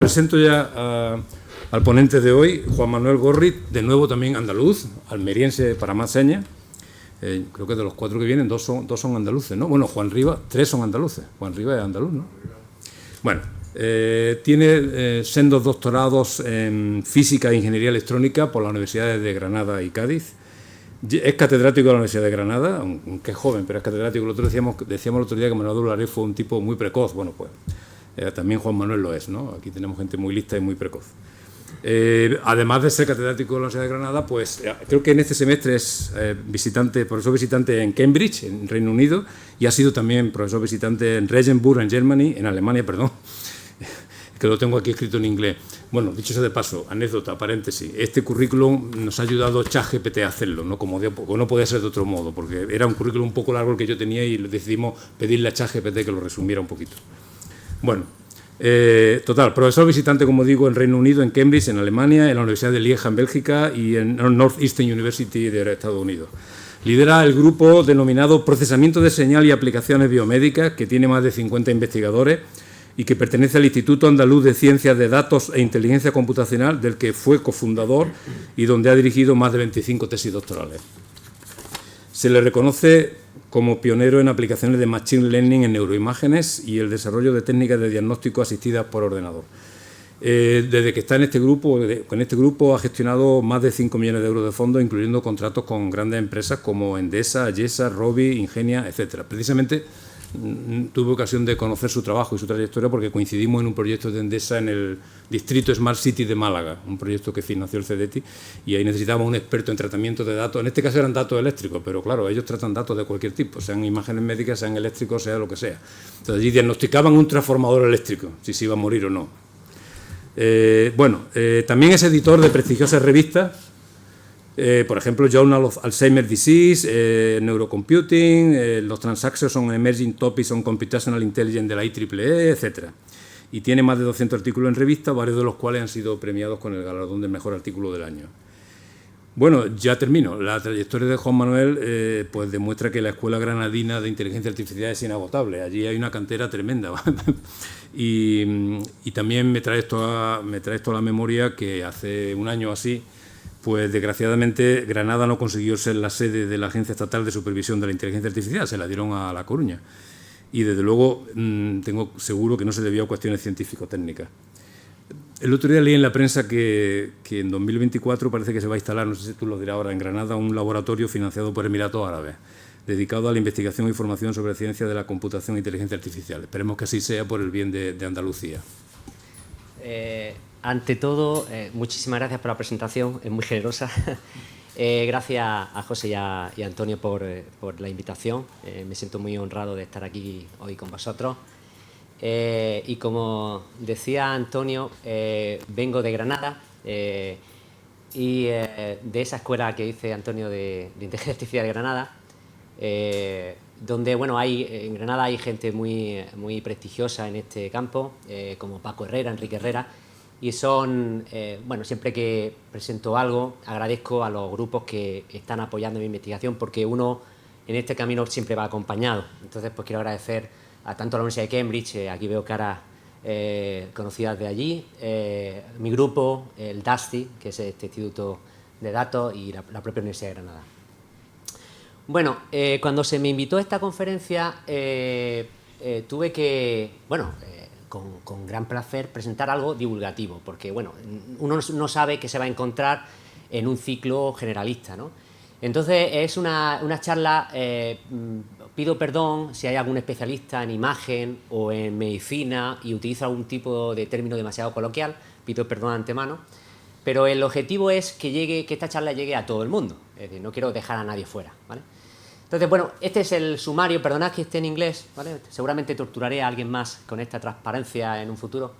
Presento ya al ponente de hoy, Juan Manuel Gorrit, de nuevo también andaluz, almeriense para más señas. Creo que de los 4 que vienen, dos son andaluces, ¿no? Bueno, Juan Rivas, 3 son andaluces. Juan Rivas es andaluz, ¿no? Bueno, tiene sendos doctorados en Física e Ingeniería Electrónica por las Universidades de Granada y Cádiz. Es catedrático de la Universidad de Granada, aunque es joven, pero es catedrático. Decíamos el otro día que Manuel Dulares fue un tipo muy precoz. Bueno, pues también Juan Manuel lo es, ¿no? Aquí tenemos gente muy lista y muy precoz. Además de ser catedrático de la Universidad de Granada, pues creo que en este semestre es profesor visitante en Cambridge, en Reino Unido, y ha sido también profesor visitante en Regensburg, en Alemania, perdón, que lo tengo aquí escrito en inglés. Bueno, dicho sea de paso, anécdota, paréntesis, este currículum nos ha ayudado ChatGPT a hacerlo, ¿no? Como no podía ser de otro modo, porque era un currículum un poco largo el que yo tenía y decidimos pedirle a ChatGPT que lo resumiera un poquito. Bueno, total, profesor visitante, como digo, en Reino Unido, en Cambridge, en Alemania, en la Universidad de Lieja, en Bélgica, y en Northeastern University de Estados Unidos. Lidera el grupo denominado Procesamiento de Señal y Aplicaciones Biomédicas, que tiene más de 50 investigadores y que pertenece al Instituto Andaluz de Ciencias de Datos e Inteligencia Computacional, del que fue cofundador y donde ha dirigido más de 25 tesis doctorales. Se le reconoce como pionero en aplicaciones de Machine Learning en neuroimágenes y el desarrollo de técnicas de diagnóstico asistidas por ordenador. Desde que está en este grupo ha gestionado más de 5 millones de euros de fondos, incluyendo contratos con grandes empresas como Endesa, Ayesa, Robi, Ingenia, etc. Precisamente tuve ocasión de conocer su trabajo y su trayectoria porque coincidimos en un proyecto de Endesa en el distrito Smart City de Málaga, un proyecto que financió el CEDETI, y ahí necesitábamos un experto en tratamiento de datos. En este caso eran datos eléctricos, pero claro, ellos tratan datos de cualquier tipo, sean imágenes médicas, sean eléctricos, sea lo que sea. Entonces allí diagnosticaban un transformador eléctrico, si se iba a morir o no. También es editor de prestigiosas revistas, por ejemplo, Journal of Alzheimer's Disease, Neurocomputing, los Transactions on Emerging Topics on Computational Intelligence de la IEEE, etc. Y tiene más de 200 artículos en revistas, varios de los cuales han sido premiados con el galardón del mejor artículo del año. Bueno, ya termino. La trayectoria de Juan Manuel pues demuestra que la Escuela Granadina de Inteligencia Artificial es inagotable. Allí hay una cantera tremenda. y también me trae esto a la memoria que hace un año así, pues desgraciadamente Granada no consiguió ser la sede de la Agencia Estatal de Supervisión de la Inteligencia Artificial, se la dieron a La Coruña. Y desde luego tengo seguro que no se debió a cuestiones científico-técnicas. El otro día leí en la prensa que en 2024 parece que se va a instalar, no sé si tú lo dirás ahora, en Granada, un laboratorio financiado por Emiratos Árabes, dedicado a la investigación e información sobre ciencia de la computación e inteligencia artificial. Esperemos que así sea por el bien de Andalucía. Ante todo, muchísimas gracias por la presentación, es muy generosa. Gracias a José y a Antonio por la invitación. Me siento muy honrado de estar aquí hoy con vosotros. Y como decía Antonio, vengo de Granada y de esa escuela que dice Antonio de Inteligencia Artificial de Granada, donde en Granada hay gente muy prestigiosa en este campo, como Paco Herrera, Enrique Herrera, y son, siempre que presento algo, agradezco a los grupos que están apoyando mi investigación, porque uno en este camino siempre va acompañado. Entonces, pues quiero agradecer a tanto a la Universidad de Cambridge, aquí veo caras conocidas de allí, mi grupo, el DASTI, que es este Instituto de Datos, y la propia Universidad de Granada. Bueno, cuando se me invitó a esta conferencia, tuve que, con gran placer, presentar algo divulgativo, porque, uno no sabe qué se va a encontrar en un ciclo generalista, ¿no? Entonces, es una charla, pido perdón si hay algún especialista en imagen o en medicina y utilizo algún tipo de término demasiado coloquial, pido perdón de antemano, pero el objetivo es que esta charla llegue a todo el mundo, es decir, no quiero dejar a nadie fuera, ¿vale? Entonces, este es el sumario, perdonad que esté en inglés, ¿vale? Seguramente torturaré a alguien más con esta transparencia en un futuro.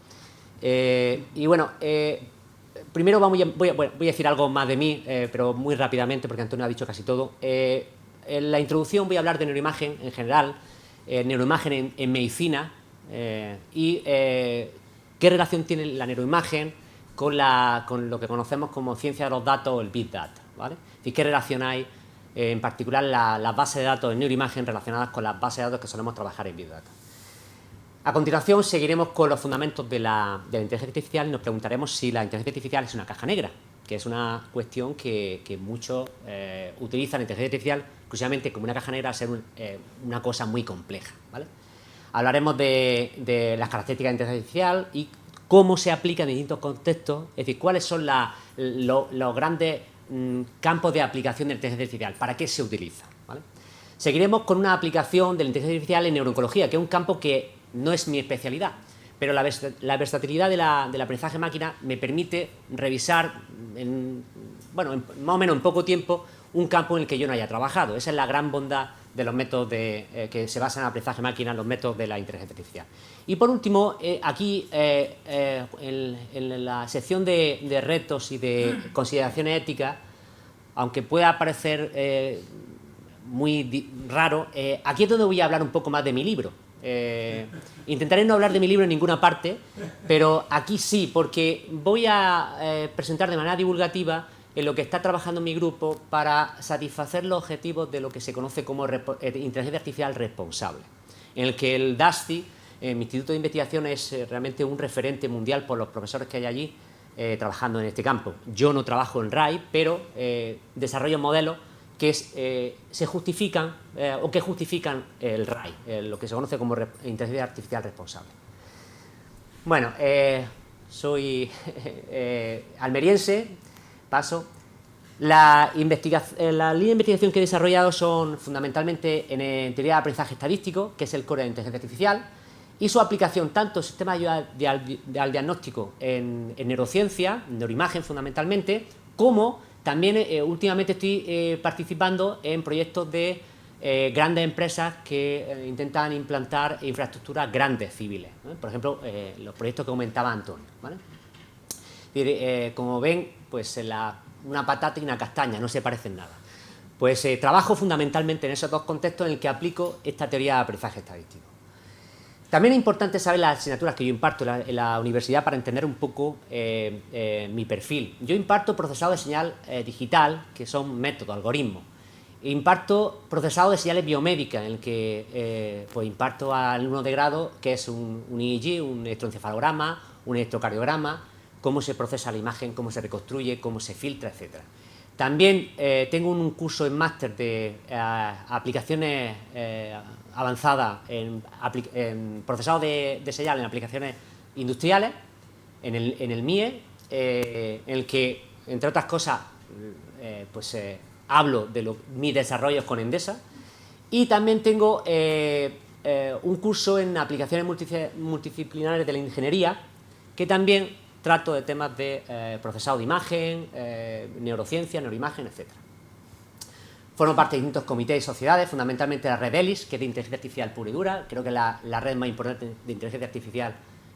Primero voy a decir algo más de mí, pero muy rápidamente, porque Antonio ha dicho casi todo. En la introducción voy a hablar de neuroimagen en general, neuroimagen en medicina, y qué relación tiene la neuroimagen con lo que conocemos como ciencia de los datos o el Big Data, ¿vale? Y qué relación hay, en particular las bases de datos en neuroimagen relacionadas con las bases de datos que solemos trabajar en Big Data. A continuación seguiremos con los fundamentos de la inteligencia artificial y nos preguntaremos si la inteligencia artificial es una caja negra, que es una cuestión que muchos utilizan la inteligencia artificial exclusivamente como una caja negra a ser una cosa muy compleja, ¿vale? Hablaremos de las características de la inteligencia artificial y cómo se aplica en distintos contextos, es decir, cuáles son los grandes campos de aplicación de la inteligencia artificial, para qué se utiliza, ¿vale? Seguiremos con una aplicación de la inteligencia artificial en neurooncología, que es un campo que no es mi especialidad, pero la versatilidad del aprendizaje máquina me permite revisar, más o menos en poco tiempo, un campo en el que yo no haya trabajado. Esa es la gran bondad de los métodos que se basan en el aprendizaje máquina, los métodos de la inteligencia artificial. Y por último, aquí en la sección de retos y de consideraciones éticas, aunque pueda parecer muy raro, aquí es donde voy a hablar un poco más de mi libro. Intentaré no hablar de mi libro en ninguna parte, pero aquí sí, porque voy a presentar de manera divulgativa en lo que está trabajando mi grupo para satisfacer los objetivos de lo que se conoce como inteligencia artificial responsable, en el que el DASTI, mi instituto de investigación, es realmente un referente mundial por los profesores que hay allí trabajando en este campo. Yo no trabajo en RAI, pero desarrollo modelos que se justifican o que justifican el RAI, lo que se conoce como inteligencia artificial responsable. Bueno, soy almeriense, paso. La línea de investigación que he desarrollado son fundamentalmente en teoría de aprendizaje estadístico, que es el core de la inteligencia artificial, y su aplicación tanto en sistemas de ayuda al diagnóstico en neurociencia, neuroimagen fundamentalmente, como también últimamente estoy participando en proyectos de grandes empresas que intentan implantar infraestructuras grandes civiles, ¿no? Por ejemplo, los proyectos que comentaba Antonio, ¿vale? Como ven, pues una patata y una castaña no se parecen nada. Pues trabajo fundamentalmente en esos dos contextos en el que aplico esta teoría de aprendizaje estadístico. También es importante saber las asignaturas que yo imparto en la universidad para entender un poco mi perfil. Yo imparto procesado de señal digital, que son métodos, algoritmos. Imparto procesado de señales biomédicas, en el que pues imparto a alumnos de grado, que es un EEG, un electroencefalograma, un electrocardiograma, cómo se procesa la imagen, cómo se reconstruye, cómo se filtra, etc. También tengo un curso en máster de aplicaciones avanzadas en procesado de señal en aplicaciones industriales, en el MIE, en el que, entre otras cosas, hablo de mis desarrollos con Endesa, y también tengo un curso en aplicaciones multidisciplinares de la ingeniería, que también trato de temas de procesado de imagen, neurociencia, neuroimagen, etc. Formo parte de distintos comités y sociedades, fundamentalmente la red ELIS, que es de inteligencia artificial pura y dura, creo que es la red más importante de inteligencia artificial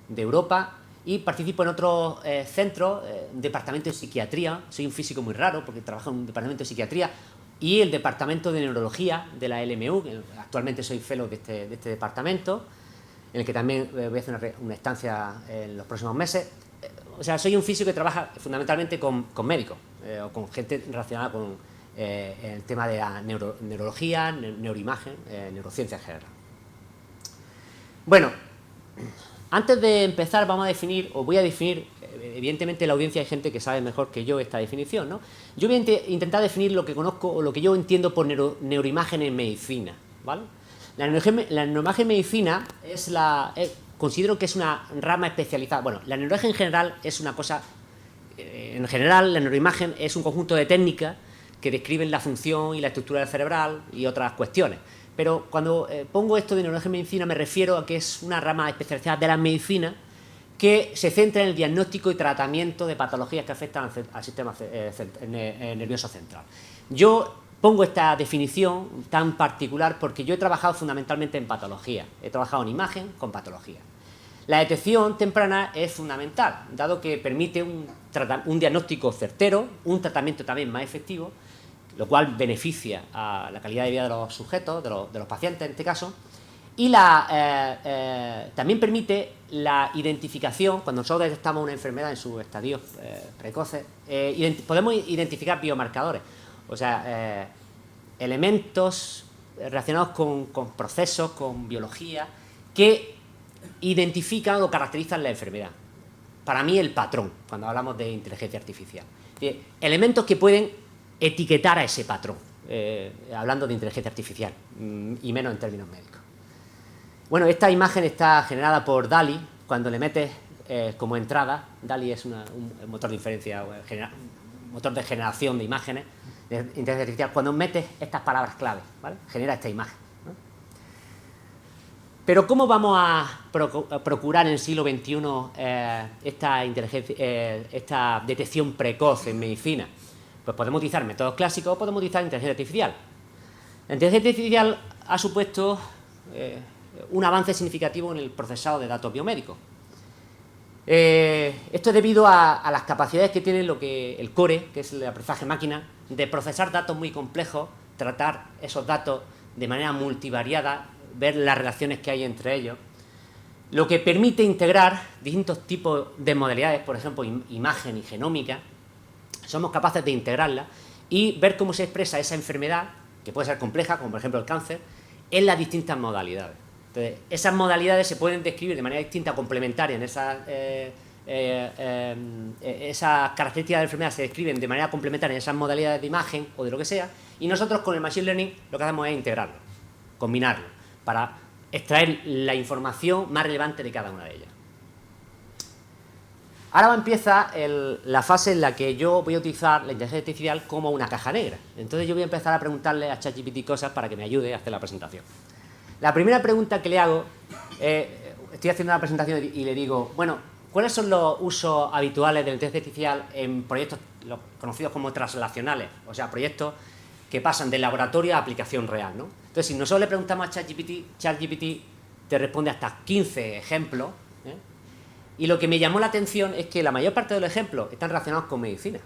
de Europa, y participo en otros centros, departamento de psiquiatría, soy un físico muy raro porque trabajo en un departamento de psiquiatría, y el departamento de neurología de la LMU, actualmente soy fellow de este departamento, en el que también voy a hacer una estancia en los próximos meses. O sea, soy un físico que trabaja fundamentalmente con médicos o con gente relacionada con el tema de la neurología, neuroimagen, neurociencia en general. Bueno, antes de empezar voy a definir, evidentemente la audiencia hay gente que sabe mejor que yo esta definición, ¿no? Yo voy a intentar definir lo que conozco o lo que yo entiendo por neuroimagen en medicina, ¿vale? La neuroimagen en medicina considero que es una rama especializada. Bueno, la neuroimagen en general es una cosa... En general, la neuroimagen es un conjunto de técnicas que describen la función y la estructura del cerebral y otras cuestiones. Pero cuando pongo esto de neuroimagen en medicina me refiero a que es una rama especializada de la medicina que se centra en el diagnóstico y tratamiento de patologías que afectan al sistema nervioso central. Yo pongo esta definición tan particular porque yo he trabajado fundamentalmente en patología, he trabajado en imagen con patología. La detección temprana es fundamental, dado que permite un diagnóstico certero, un tratamiento también más efectivo, lo cual beneficia a la calidad de vida de los sujetos, de los pacientes en este caso, y también permite la identificación. Cuando nosotros detectamos una enfermedad en sus estadios precoces, podemos identificar biomarcadores, o sea, elementos relacionados con procesos, con biología, que identifican o caracterizan la enfermedad. Para mí, el patrón, cuando hablamos de inteligencia artificial. Elementos que pueden etiquetar a ese patrón, hablando de inteligencia artificial, y menos en términos médicos. Bueno, esta imagen está generada por DALL-E. Cuando le metes como entrada, DALL-E es un motor de inferencia, un motor de generación de imágenes de inteligencia artificial. Cuando metes estas palabras clave, ¿vale?, genera esta imagen, ¿no? Pero ¿cómo vamos a procurar en el siglo XXI esta detección precoz en medicina? Pues podemos utilizar métodos clásicos o podemos utilizar inteligencia artificial. La inteligencia artificial ha supuesto un avance significativo en el procesado de datos biomédicos. Esto es debido a las capacidades que tiene el core, que es el aprendizaje máquina, de procesar datos muy complejos, tratar esos datos de manera multivariada, ver las relaciones que hay entre ellos, lo que permite integrar distintos tipos de modalidades, por ejemplo, imagen y genómica. Somos capaces de integrarla y ver cómo se expresa esa enfermedad, que puede ser compleja, como por ejemplo el cáncer, en las distintas modalidades. Entonces, esas modalidades se pueden describir de manera distinta, complementaria, esas características de la enfermedad se describen de manera complementaria en esas modalidades de imagen o de lo que sea, y nosotros con el Machine Learning lo que hacemos es integrarlo, combinarlo, para extraer la información más relevante de cada una de ellas. Ahora empieza la fase en la que yo voy a utilizar la inteligencia artificial como una caja negra. Entonces yo voy a empezar a preguntarle a ChatGPT cosas para que me ayude a hacer la presentación. La primera pregunta que le hago, estoy haciendo una presentación y le digo, bueno, ¿cuáles son los usos habituales de la inteligencia artificial en proyectos conocidos como translacionales? O sea, proyectos que pasan de laboratorio a aplicación real, ¿no? Entonces, si nosotros le preguntamos a ChatGPT te responde hasta 15 ejemplos, ¿eh? Y lo que me llamó la atención es que la mayor parte de los ejemplos están relacionados con medicina.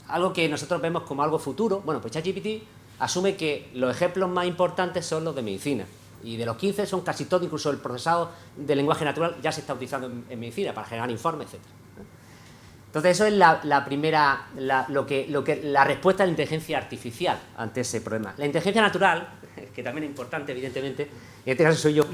Algo que nosotros vemos como algo futuro. Bueno, pues ChatGPT asume que los ejemplos más importantes son los de medicina. Y de los 15 son casi todos, incluso el procesado de lenguaje natural ya se está utilizando en medicina para generar informes, etc. Entonces, eso es la primera, la respuesta de la inteligencia artificial ante ese problema. La inteligencia natural, que también es importante, evidentemente, en este caso soy yo,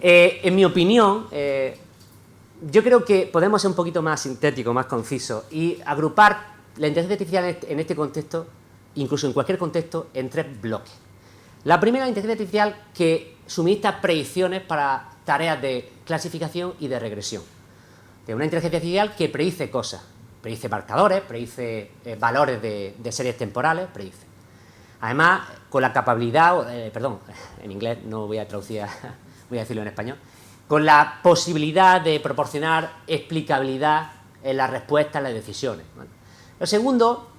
en mi opinión, yo creo que podemos ser un poquito más sintéticos, más concisos, y agrupar la inteligencia artificial en este contexto, incluso en cualquier contexto, en 3 bloques. La primera, la inteligencia artificial que suministra predicciones para tareas de clasificación y de regresión. De una inteligencia artificial que predice cosas, predice marcadores, predice valores de series temporales, predice. Además, con la capacidad, en inglés no voy a traducir, voy a decirlo en español, con la posibilidad de proporcionar explicabilidad en las respuestas, en las decisiones. Bueno, lo segundo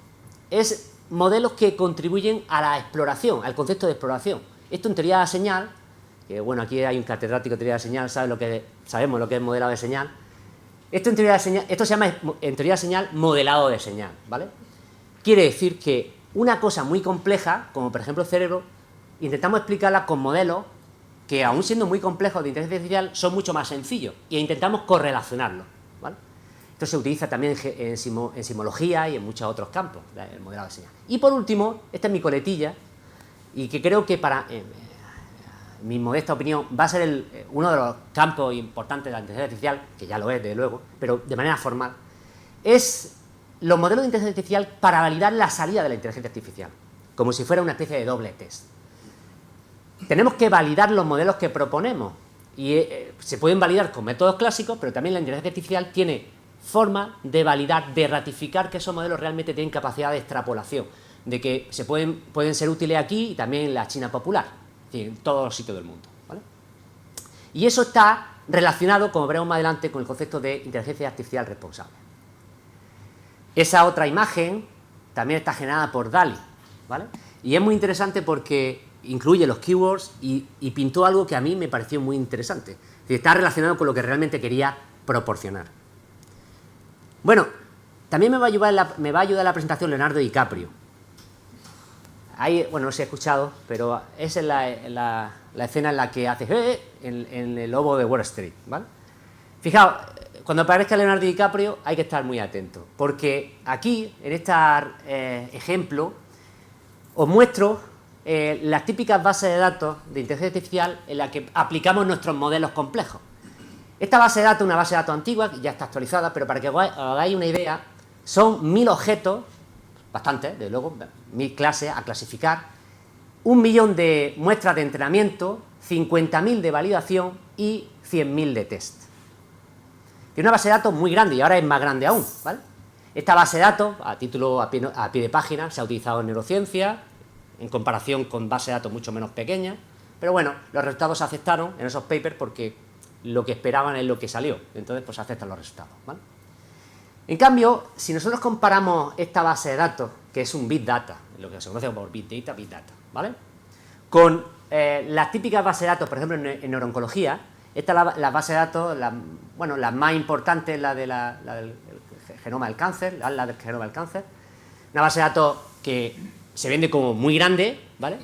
es modelos que contribuyen a la exploración, al concepto de exploración. Esto en teoría de la señal, que bueno, aquí hay un catedrático de teoría de la señal, sabemos lo que es modelado de señal. Esto en teoría de señal, esto se llama en teoría de señal modelado de señal, ¿vale? Quiere decir que una cosa muy compleja, como por ejemplo el cerebro, intentamos explicarla con modelos que, aún siendo muy complejos de inteligencia artificial, son mucho más sencillos, e intentamos correlacionarlos, ¿vale? Esto se utiliza también en simología y en muchos otros campos, el modelado de señal. Y por último, esta es mi coletilla, y que creo que para mi modesta opinión va a ser uno de los campos importantes de la inteligencia artificial, que ya lo es, desde luego, pero de manera formal, es los modelos de inteligencia artificial para validar la salida de la inteligencia artificial, como si fuera una especie de doble test. Tenemos que validar los modelos que proponemos, y se pueden validar con métodos clásicos, pero también la inteligencia artificial tiene forma de validar, de ratificar que esos modelos realmente tienen capacidad de extrapolación, de que pueden ser útiles aquí y también en la China popular, en todos los sitios del mundo, ¿vale? Y eso está relacionado, como veremos más adelante, con el concepto de inteligencia artificial responsable. Esa otra imagen también está generada por DALL-E, ¿vale? Y es muy interesante porque incluye los keywords y pintó algo que a mí me pareció muy interesante. Es decir, está relacionado con lo que realmente quería proporcionar. Bueno, también me va a ayudar la presentación Leonardo DiCaprio. Ahí, bueno, no se ha escuchado, pero esa es la escena en la que hace en el lobo de Wall Street, ¿vale? Fijaos, cuando aparezca Leonardo DiCaprio hay que estar muy atento, porque aquí, en este ejemplo, os muestro las típicas bases de datos de inteligencia artificial en las que aplicamos nuestros modelos complejos. Esta base de datos es una base de datos antigua, que ya está actualizada, pero para que os hagáis una idea, son 1000 objetos, bastante, desde luego, 1000 clases a clasificar, 1 millón de muestras de entrenamiento, 50.000 de validación y 100.000 de test. Tiene una base de datos muy grande y ahora es más grande aún, ¿vale? Esta base de datos, a pie de página, se ha utilizado en neurociencia, en comparación con bases de datos mucho menos pequeñas, pero bueno, los resultados se aceptaron en esos papers porque lo que esperaban es lo que salió, entonces pues se aceptan los resultados, ¿vale? En cambio, si nosotros comparamos esta base de datos, que es un Big Data, lo que se conoce como Big Data, ¿vale?, con las típicas bases de datos, por ejemplo, en neurooncología, esta es la base de datos, la más importante es la del genoma del cáncer, la del genoma del cáncer, una base de datos que se vende como muy grande, ¿vale?,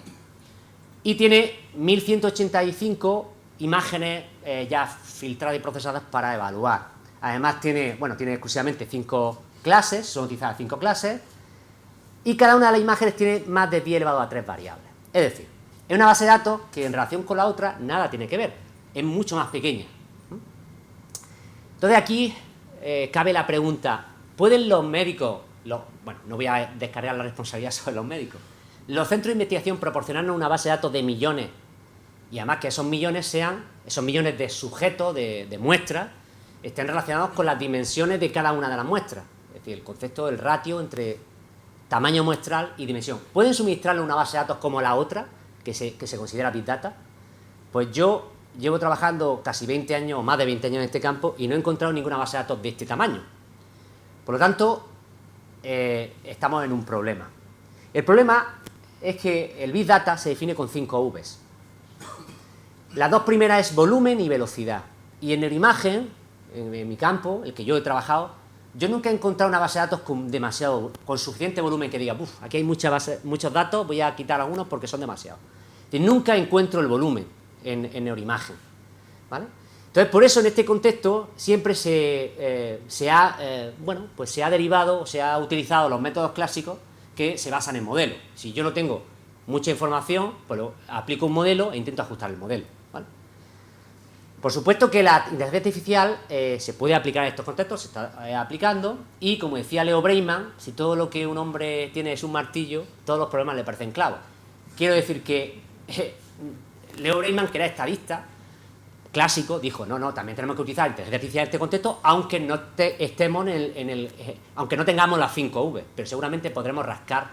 y tiene 1185 imágenes ya filtradas y procesadas para evaluar. Además tiene exclusivamente 5 clases, son utilizadas 5 clases, y cada una de las imágenes tiene más de 10 elevado a 3 variables. Es decir, es una base de datos que en relación con la otra nada tiene que ver, es mucho más pequeña. Entonces aquí cabe la pregunta, ¿pueden los médicos, no voy a descargar la responsabilidad sobre los médicos, los centros de investigación proporcionarnos una base de datos de millones, y además que esos millones de sujetos, de muestras, estén relacionados con las dimensiones de cada una de las muestras? Es decir, el concepto del ratio entre tamaño muestral y dimensión. ¿Pueden suministrarle una base de datos como la otra, que se considera Big Data? Pues yo llevo trabajando casi 20 años o más de 20 años en este campo y no he encontrado ninguna base de datos de este tamaño. Por lo tanto, estamos en un problema. El problema es que el Big Data se define con 5 Vs. Las dos primeras es volumen y velocidad. Y en neuroimagen, en mi campo, el que yo he trabajado, yo nunca he encontrado una base de datos con suficiente volumen que diga, aquí hay muchos datos, voy a quitar algunos porque son demasiados. Nunca encuentro el volumen en neuroimagen, ¿vale? Entonces, por eso en este contexto siempre se ha derivado, se ha utilizado los métodos clásicos que se basan en modelos. Si yo no tengo mucha información, pues aplico un modelo e intento ajustar el modelo, ¿vale? Por supuesto que la inteligencia artificial se puede aplicar en estos contextos, se está aplicando, y como decía Leo Breiman, si todo lo que un hombre tiene es un martillo, todos los problemas le parecen clavos. Quiero decir que Leo Breiman, que era estadista clásico, dijo, no, también tenemos que utilizar inteligencia artificial en este contexto, aunque no estemos aunque no tengamos las 5 V, pero seguramente podremos rascar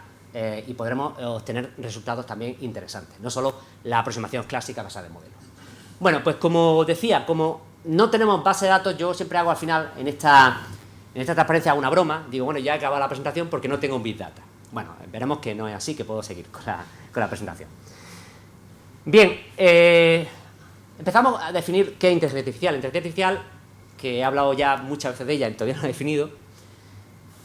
y podremos obtener resultados también interesantes, no solo la aproximación clásica basada en modelos. Bueno, pues como decía, como no tenemos base de datos, yo siempre hago al final, en esta transparencia, una broma, digo, bueno, ya he acabado la presentación porque no tengo un Big Data. Bueno, veremos que no es así, que puedo seguir con la presentación. Bien, empezamos a definir qué es inteligencia artificial. La inteligencia artificial, que he hablado ya muchas veces de ella y todavía no la he definido,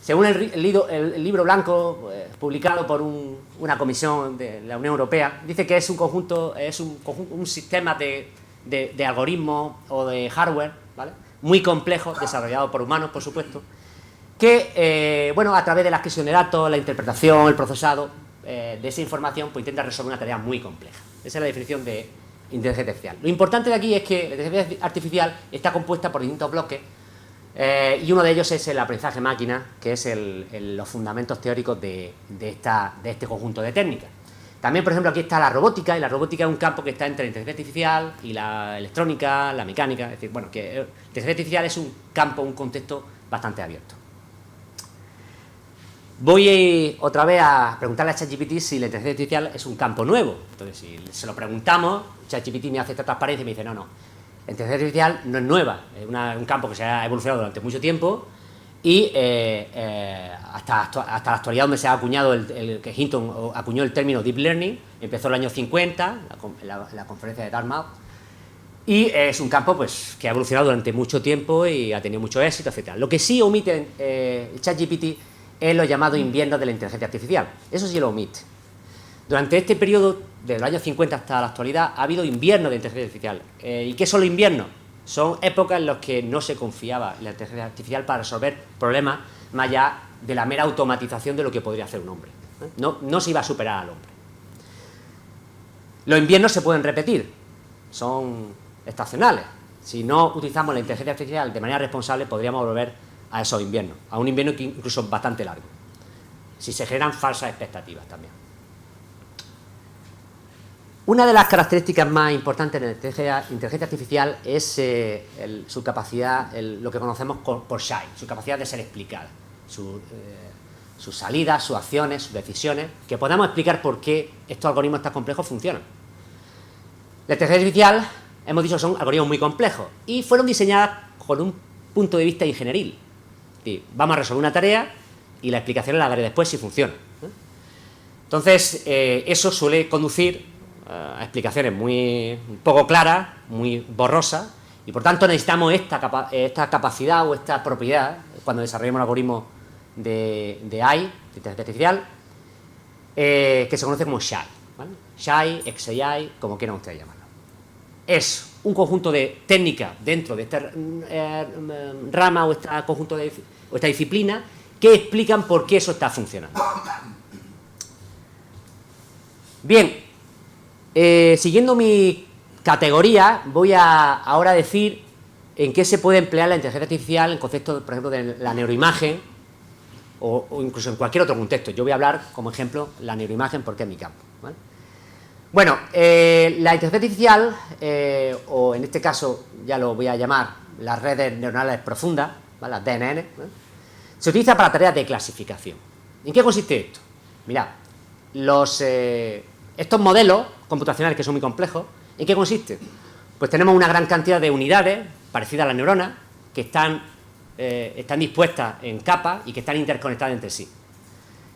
según el libro blanco publicado por una comisión de la Unión Europea, dice que es un sistema de algoritmos o de hardware, ¿vale?, muy complejo, desarrollado por humanos, por supuesto, que, a través de la adquisición de datos, la interpretación, el procesado de esa información, pues intenta resolver una tarea muy compleja. Esa es la definición de inteligencia artificial. Lo importante de aquí es que la inteligencia artificial está compuesta por distintos bloques, y uno de ellos es el aprendizaje máquina, que es los fundamentos teóricos de este conjunto de técnicas. También, por ejemplo, aquí está la robótica, y la robótica es un campo que está entre la inteligencia artificial y la electrónica, la mecánica. Es decir, que la inteligencia artificial es un campo, un contexto bastante abierto. Voy otra vez a preguntarle a ChatGPT si la inteligencia artificial es un campo nuevo. Entonces, si se lo preguntamos, ChatGPT me hace esta transparencia y me dice, no, la inteligencia artificial no es nueva, es un campo que se ha evolucionado durante mucho tiempo y hasta la actualidad, donde se ha acuñado que Hinton acuñó el término Deep Learning, empezó en el año 50, la conferencia de Dartmouth, y es un campo pues que ha evolucionado durante mucho tiempo y ha tenido mucho éxito, etc. Lo que sí omite ChatGPT es lo llamado invierno de la inteligencia artificial. Eso sí lo omite. Durante este periodo, desde los años 50 hasta la actualidad, ha habido inviernos de inteligencia artificial. ¿Y qué son los inviernos? Son épocas en las que no se confiaba en la inteligencia artificial para resolver problemas más allá de la mera automatización de lo que podría hacer un hombre. No se iba a superar al hombre. Los inviernos se pueden repetir, son estacionales. Si no utilizamos la inteligencia artificial de manera responsable, podríamos volver a esos inviernos, a un invierno que incluso es bastante largo, si se generan falsas expectativas también. Una de las características más importantes de la inteligencia artificial es su capacidad, lo que conocemos por SHAI, su capacidad de ser explicada, sus salidas, sus acciones, sus decisiones, que podamos explicar por qué estos algoritmos tan complejos funcionan. La inteligencia artificial, hemos dicho, son algoritmos muy complejos y fueron diseñadas con un punto de vista ingenieril. Vamos a resolver una tarea y la explicación la daré después si funciona. Entonces, eso suele conducir a explicaciones muy poco claras, muy borrosas, y por tanto necesitamos esta capacidad o esta propiedad cuando desarrollemos algoritmos de AI, de inteligencia artificial, que se conoce como SHAI, ¿vale? SHAI, XAI, como quieran ustedes llamarlo. Es un conjunto de técnicas dentro de esta rama o esta disciplina que explican por qué eso está funcionando. Bien, siguiendo mi categoría, voy a ahora decir en qué se puede emplear la inteligencia artificial en conceptos, por ejemplo, de la neuroimagen o incluso en cualquier otro contexto. Yo voy a hablar como ejemplo la neuroimagen porque es mi campo, ¿vale? Bueno, la inteligencia artificial, o en este caso ya lo voy a llamar las redes neuronales profundas, ¿vale? Las DNN, ¿vale? Se utiliza para tareas de clasificación. ¿En qué consiste esto? Mirad, estos modelos computacionales que son muy complejos, ¿en qué consisten? Pues tenemos una gran cantidad de unidades parecidas a las neuronas que están dispuestas en capas y que están interconectadas entre sí.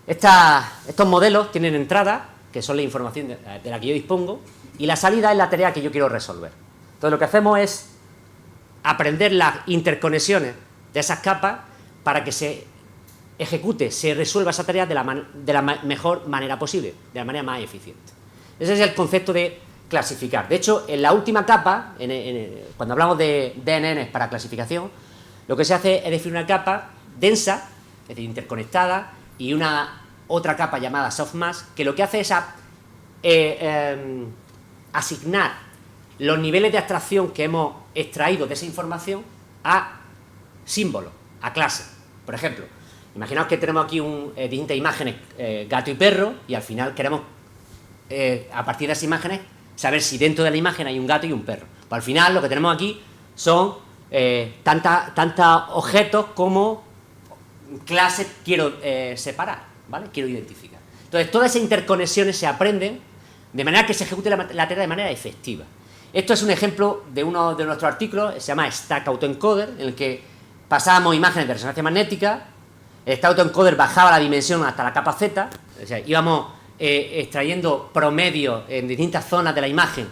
Estos modelos tienen entradas, que son la información de la que yo dispongo, y la salida es la tarea que yo quiero resolver. Entonces lo que hacemos es aprender las interconexiones de esas capas para que se ejecute, se resuelva esa tarea de la mejor manera posible, de la manera más eficiente. Ese es el concepto de clasificar. De hecho, en la última capa, cuando hablamos de DNN para clasificación, lo que se hace es definir una capa densa, es decir, interconectada, y una otra capa llamada softmask, que lo que hace es asignar los niveles de abstracción que hemos extraído de esa información a símbolos, a clases. Por ejemplo, imaginaos que tenemos aquí distintas imágenes, gato y perro, y al final queremos, a partir de esas imágenes, saber si dentro de la imagen hay un gato y un perro. Pues al final lo que tenemos aquí son tantos objetos como clases quiero separar, ¿vale? Quiero identificar. Entonces, todas esas interconexiones se aprenden de manera que se ejecute la tarea de manera efectiva. Esto es un ejemplo de uno de nuestros artículos, se llama Stack Autoencoder, en el que pasábamos imágenes de resonancia magnética, el Stack Autoencoder bajaba la dimensión hasta la capa Z, o sea, íbamos extrayendo promedios en distintas zonas de la imagen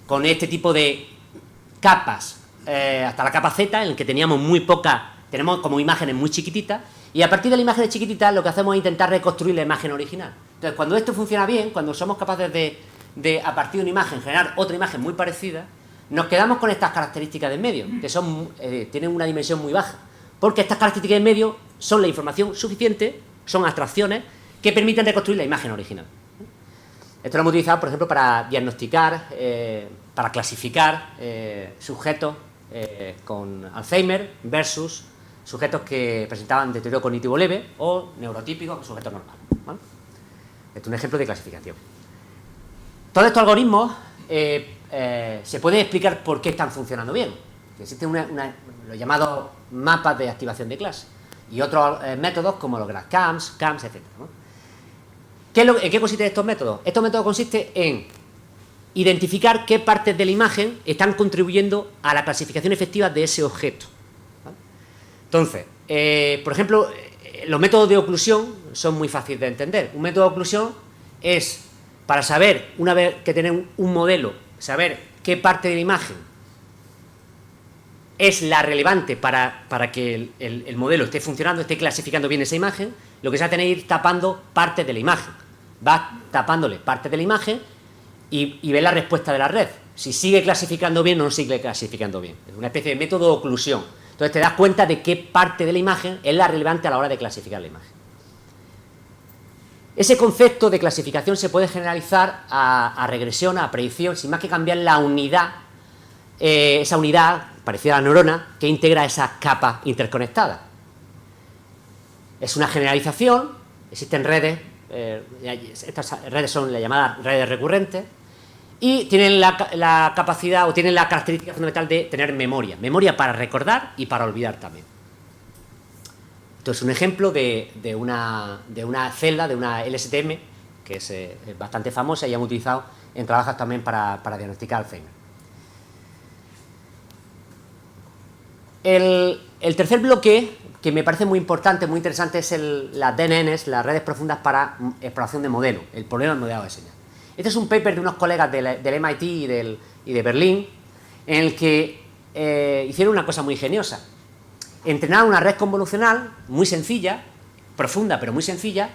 con este tipo de capas hasta la capa Z, en el que teníamos tenemos como imágenes muy chiquititas, y a partir de la imagen chiquitita lo que hacemos es intentar reconstruir la imagen original. Entonces, cuando esto funciona bien, cuando somos capaces de a partir de una imagen generar otra imagen muy parecida, nos quedamos con estas características de medio, que tienen una dimensión muy baja, porque estas características de medio son la información suficiente, son abstracciones que permiten reconstruir la imagen original. Esto lo hemos utilizado, por ejemplo, para diagnosticar, para clasificar sujetos con Alzheimer versus sujetos que presentaban deterioro cognitivo leve o neurotípicos, sujetos normales, ¿vale? Este es un ejemplo de clasificación. Todos estos algoritmos se pueden explicar por qué están funcionando bien. Existen los llamados mapas de activación de clase y otros métodos como los GraphCams, CAMS, etc., ¿no? ¿En qué consisten estos métodos? Estos métodos consisten en identificar qué partes de la imagen están contribuyendo a la clasificación efectiva de ese objeto, ¿vale? Entonces, por ejemplo, los métodos de oclusión son muy fáciles de entender. Un método de oclusión es para saber, una vez que tenemos un modelo, saber qué parte de la imagen es la relevante para que el modelo esté funcionando, esté clasificando bien esa imagen. Lo que se hace es ir tapando partes de la imagen. Vas tapándole partes de la imagen y ves la respuesta de la red. Si sigue clasificando bien o no sigue clasificando bien. Es una especie de método de oclusión. Entonces te das cuenta de qué parte de la imagen es la relevante a la hora de clasificar la imagen. Ese concepto de clasificación se puede generalizar a regresión, a predicción, sin más que cambiar la unidad, esa unidad parecida a la neurona, que integra esas capas interconectadas. Es una generalización, existen redes, estas redes son las llamadas redes recurrentes, y tienen la capacidad o tienen la característica fundamental de tener memoria para recordar y para olvidar también. Esto es un ejemplo de una celda, de una LSTM, que es bastante famosa y hemos utilizado en trabajos también para diagnosticar Alzheimer. El tercer bloque, que me parece muy importante, muy interesante, es las DNNs, las redes profundas para exploración de modelo, el problema del modelado de señal. Este es un paper de unos colegas del MIT y de Berlín, en el que hicieron una cosa muy ingeniosa. Entrenaron una red convolucional muy sencilla, profunda pero muy sencilla,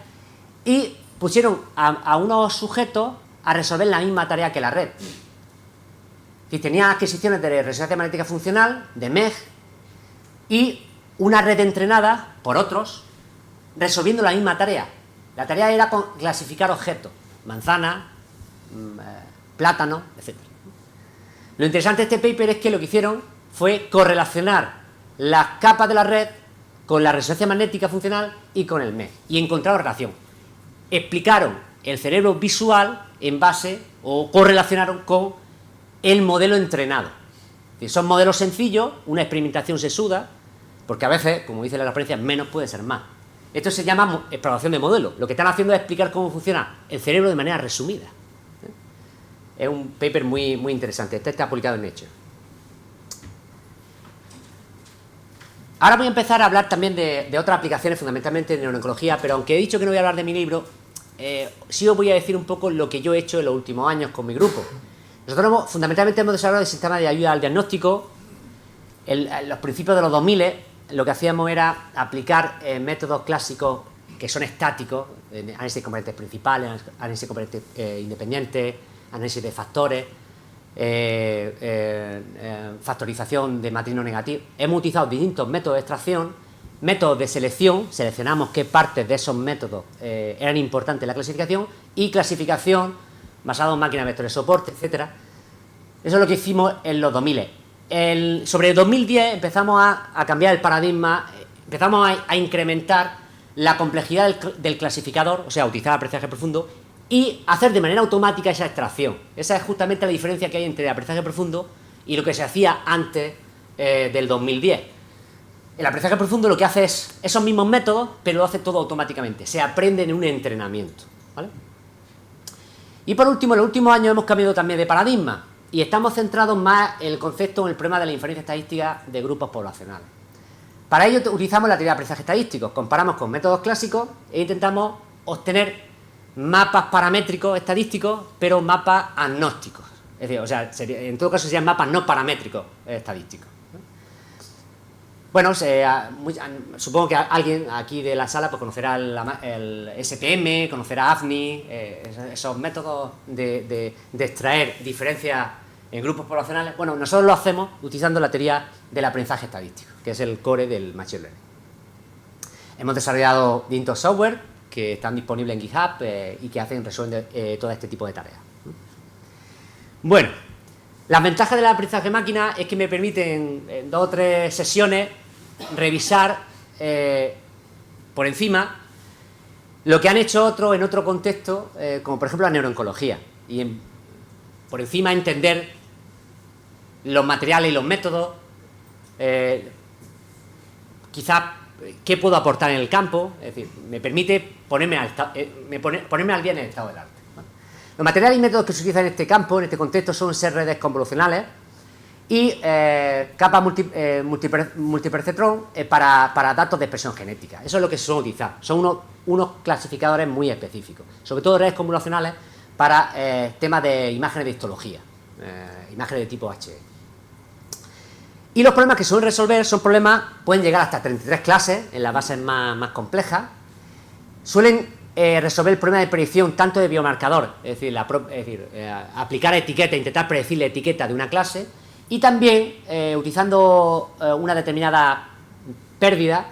y pusieron a unos sujetos a resolver la misma tarea que la red. Y tenían adquisiciones de resonancia magnética funcional, de MEG, y una red entrenada por otros, resolviendo la misma tarea. La tarea era clasificar objetos, manzana, plátano, etc. Lo interesante de este paper es que lo que hicieron fue correlacionar las capas de la red con la resonancia magnética funcional y con el MEG, y encontraron relación. Explicaron el cerebro visual en base, o correlacionaron con el modelo entrenado. Son modelos sencillos, una experimentación sesuda, porque a veces, como dice la experiencia, menos puede ser más. Esto se llama exploración de modelo. Lo que están haciendo es explicar cómo funciona el cerebro de manera resumida. Es un paper muy, muy interesante. Este está publicado en Nature. Ahora voy a empezar a hablar también de otras aplicaciones, fundamentalmente de neurooncología, pero aunque he dicho que no voy a hablar de mi libro, sí os voy a decir un poco lo que yo he hecho en los últimos años con mi grupo. Nosotros fundamentalmente hemos desarrollado el sistema de ayuda al diagnóstico. Los principios de los 2000 lo que hacíamos era aplicar métodos clásicos que son estáticos, análisis de componentes principales, análisis de componentes independientes, análisis de factores, factorización de matriz no negativa. Hemos utilizado distintos métodos de extracción, métodos de selección, seleccionamos qué partes de esos métodos eran importantes en la clasificación, y clasificación basado en máquinas de vectores de soporte, etc. Eso es lo que hicimos en los 2000. Sobre el 2010 empezamos a cambiar el paradigma, empezamos a incrementar la complejidad del clasificador, o sea, utilizar aprendizaje profundo, y hacer de manera automática esa extracción. Esa es justamente la diferencia que hay entre el aprendizaje profundo y lo que se hacía antes del 2010. El aprendizaje profundo lo que hace es esos mismos métodos, pero lo hace todo automáticamente, se aprende en un entrenamiento, ¿vale? Y por último, en los últimos años hemos cambiado también de paradigma y estamos centrados más en el concepto, en el problema de la inferencia estadística de grupos poblacionales. Para ello utilizamos la teoría de aprendizaje estadístico, comparamos con métodos clásicos e intentamos obtener mapas paramétricos estadísticos, pero mapas agnósticos. Es decir, o sea, en todo caso serían mapas no paramétricos estadísticos. Bueno, supongo que alguien aquí de la sala pues conocerá el SPM, conocerá AFNI, esos métodos de extraer diferencias en grupos poblacionales. Bueno, nosotros lo hacemos utilizando la teoría del aprendizaje estadístico, que es el core del Machine Learning. Hemos desarrollado distintos software que están disponibles en GitHub y que resuelven todo este tipo de tareas. Bueno, las ventajas del aprendizaje máquina es que me permiten en 2 o 3 sesiones revisar por encima lo que han hecho otros en otro contexto, como por ejemplo la neurooncología, y por encima entender los materiales y los métodos, quizás qué puedo aportar en el campo, es decir, me permite ponerme al día en el estado del arte, ¿vale? Los materiales y métodos que se utilizan en este campo, en este contexto, son redes convolucionales y capas multiperceptrón para datos de expresión genética. Eso es lo que se suele utilizar. Son unos clasificadores muy específicos, sobre todo redes convolucionales para temas de imágenes de histología, imágenes de tipo H. Y los problemas que suelen resolver son problemas, pueden llegar hasta 33 clases en las bases más complejas. Suelen resolver el problema de predicción tanto de biomarcador, es decir, aplicar etiqueta, intentar predecir la etiqueta de una clase, y también utilizando una determinada pérdida,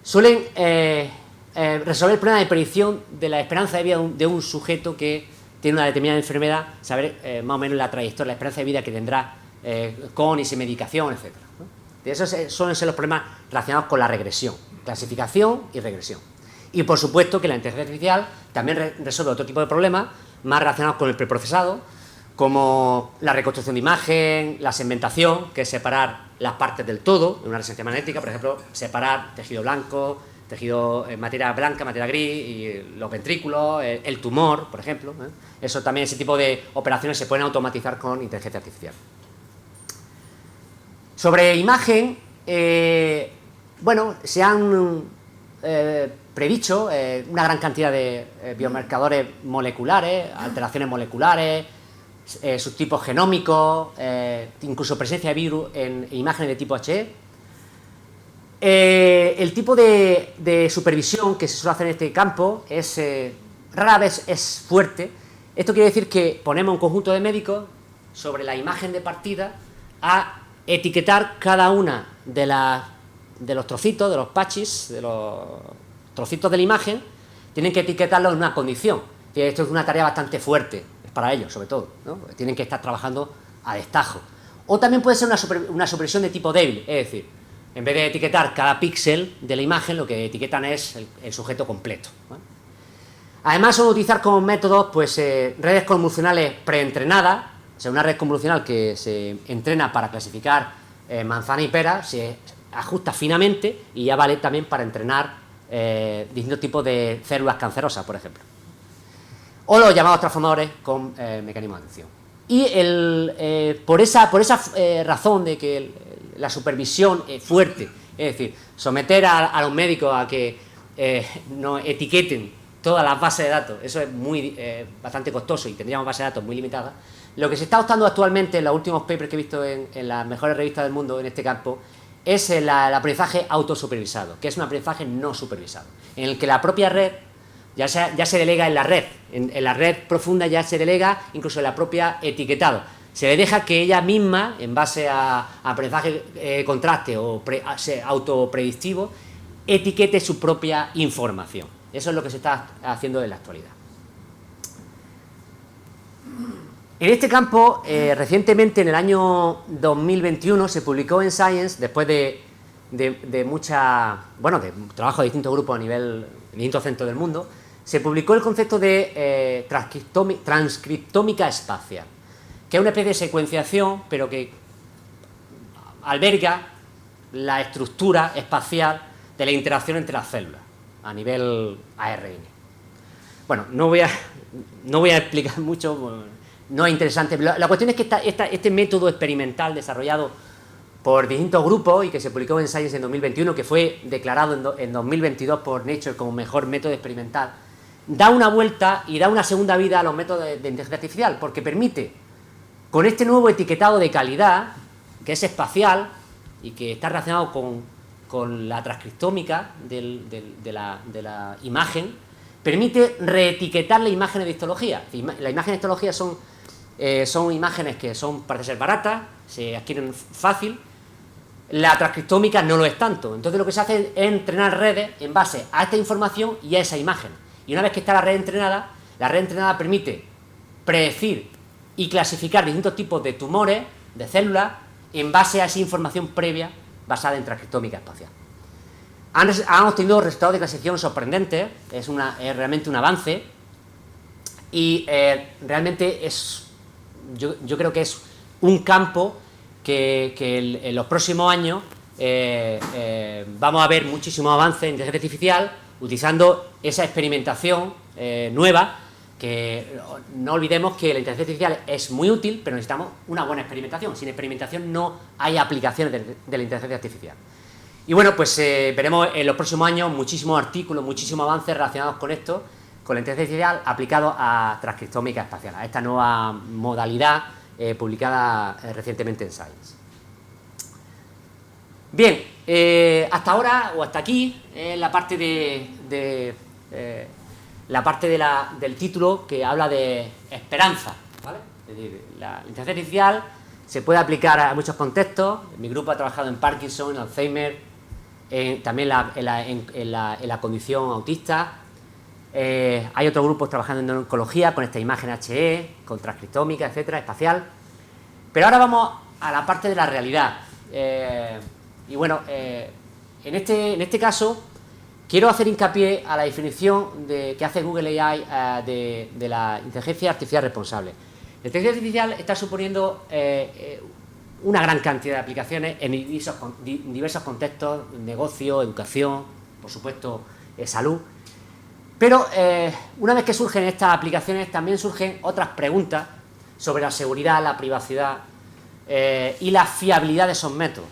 suelen resolver el problema de predicción de la esperanza de vida de un sujeto que tiene una determinada enfermedad, saber más o menos la trayectoria, la esperanza de vida que tendrá con y sin medicación, etc. ¿no? Esos suelen ser los problemas relacionados con la regresión, clasificación y regresión. Y por supuesto que la inteligencia artificial también resuelve otro tipo de problemas más relacionados con el preprocesado, como la reconstrucción de imagen, la segmentación, que es separar las partes del todo, en una resonancia magnética, por ejemplo, separar tejido blanco, tejido, materia blanca, materia gris, y los ventrículos, el tumor, por ejemplo. Eso también, ese tipo de operaciones se pueden automatizar con inteligencia artificial. Sobre imagen, bueno, se han predicho una gran cantidad de biomarcadores moleculares, alteraciones moleculares, subtipos genómicos, incluso presencia de virus en imágenes de tipo HE. El tipo de supervisión que se suele hacer en este campo es rara vez es fuerte. Esto quiere decir que ponemos un conjunto de médicos sobre la imagen de partida a etiquetar cada una de los trocitos, de los patches, de los trocitos de la imagen, tienen que etiquetarlos en una condición. Esto es una tarea bastante fuerte para ellos, sobre todo, ¿no? Tienen que estar trabajando a destajo. O también puede ser una supervisión de tipo débil, es decir, en vez de etiquetar cada píxel de la imagen, lo que etiquetan es el sujeto completo, ¿no? Además, suelen utilizar como métodos pues, redes convolucionales preentrenadas, o sea, una red convolucional que se entrena para clasificar manzana y pera, se ajusta finamente y ya vale también para entrenar distintos tipos de células cancerosas, por ejemplo. O los llamados transformadores con mecanismo de atención. Y por esa razón de que la supervisión fuerte, es decir, someter a los médicos a que nos etiqueten todas las bases de datos, eso es bastante costoso y tendríamos bases de datos muy limitadas. Lo que se está optando actualmente en los últimos papers que he visto en las mejores revistas del mundo en este campo es el aprendizaje autosupervisado, que es un aprendizaje no supervisado, en el que la propia red ya se delega en la red, en la red profunda ya se delega incluso en la propia etiquetado. Se le deja que ella misma, en base a aprendizaje contraste o autopredictivo, etiquete su propia información. Eso es lo que se está haciendo en la actualidad. En este campo, recientemente, en el año 2021, se publicó en Science, después de trabajo de distintos grupos a nivel de distintos centros del mundo, se publicó el concepto de transcriptómica espacial, que es una especie de secuenciación, pero que alberga la estructura espacial de la interacción entre las células a nivel ARN. Bueno, no voy a explicar mucho, no es interesante. La cuestión es que este método experimental desarrollado por distintos grupos y que se publicó en Science en 2021, que fue declarado en 2022 por Nature como mejor método experimental, da una vuelta y da una segunda vida a los métodos de inteligencia artificial, porque permite, con este nuevo etiquetado de calidad, que es espacial y que está relacionado con la transcriptómica de la imagen, permite reetiquetar las imágenes de histología. Las imágenes de histología son imágenes que parece ser baratas, se adquieren fácil. La transcriptómica no lo es tanto. Entonces lo que se hace es entrenar redes en base a esta información y a esa imagen. Y una vez que está la red entrenada permite predecir y clasificar distintos tipos de tumores, de células, en base a esa información previa basada en transcriptómica espacial. Han obtenido resultados de clasificación sorprendentes, es realmente un avance, y realmente yo creo que es un campo que en los próximos años vamos a ver muchísimo avance en inteligencia artificial utilizando esa experimentación nueva, que no olvidemos que la inteligencia artificial es muy útil, pero necesitamos una buena experimentación. Sin experimentación no hay aplicaciones de la inteligencia artificial. Y bueno, pues veremos en los próximos años muchísimos artículos, muchísimos avances relacionados con esto, con la inteligencia artificial aplicado a transcriptómica espacial, a esta nueva modalidad publicada recientemente en Science. Bien, hasta ahora, o hasta aquí, la parte del título que habla de esperanza, ¿vale? Es decir, la inteligencia artificial se puede aplicar a muchos contextos. Mi grupo ha trabajado en Parkinson, en Alzheimer, también en la condición autista. Hay otros grupos trabajando en oncología con esta imagen HE, con transcriptómica, etcétera, espacial. Pero ahora vamos a la parte de la realidad. Y bueno, en este caso quiero hacer hincapié a la definición que hace Google AI de la inteligencia artificial responsable. La inteligencia artificial está suponiendo una gran cantidad de aplicaciones en diversos contextos: negocio, educación, por supuesto, salud. Pero una vez que surgen estas aplicaciones, también surgen otras preguntas sobre la seguridad, la privacidad y la fiabilidad de esos métodos.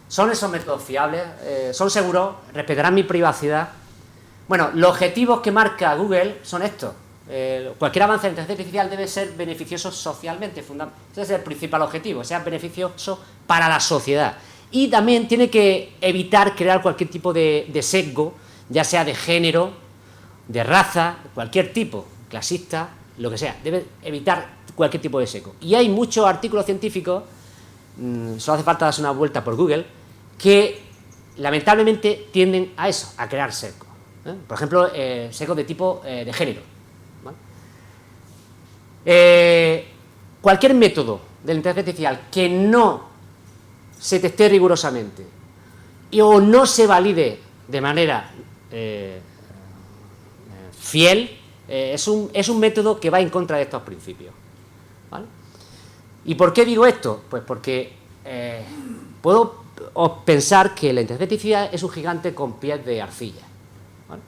¿Son esos métodos fiables? ¿Son seguros? ¿Respetarán mi privacidad? Bueno, los objetivos que marca Google son estos. Cualquier avance en inteligencia artificial debe ser beneficioso socialmente. Ese es el principal objetivo, sea beneficioso para la sociedad. Y también tiene que evitar crear cualquier tipo de sesgo, ya sea de género, de raza, cualquier tipo, clasista, lo que sea. Debe evitar cualquier tipo de sesgo. Y hay muchos artículos científicos, solo hace falta darse una vuelta por Google, que lamentablemente tienden a eso, a crear sesgos. Por ejemplo, sesgos de tipo de género. ¿Vale? Cualquier método de la inteligencia artificial que no se teste rigurosamente o no se valide de manera fiel, es un método que va en contra de estos principios. ¿Vale? ¿Y por qué digo esto? Pues porque puedo pensar que la inteligencia artificial es un gigante con pies de arcilla. ¿Vale?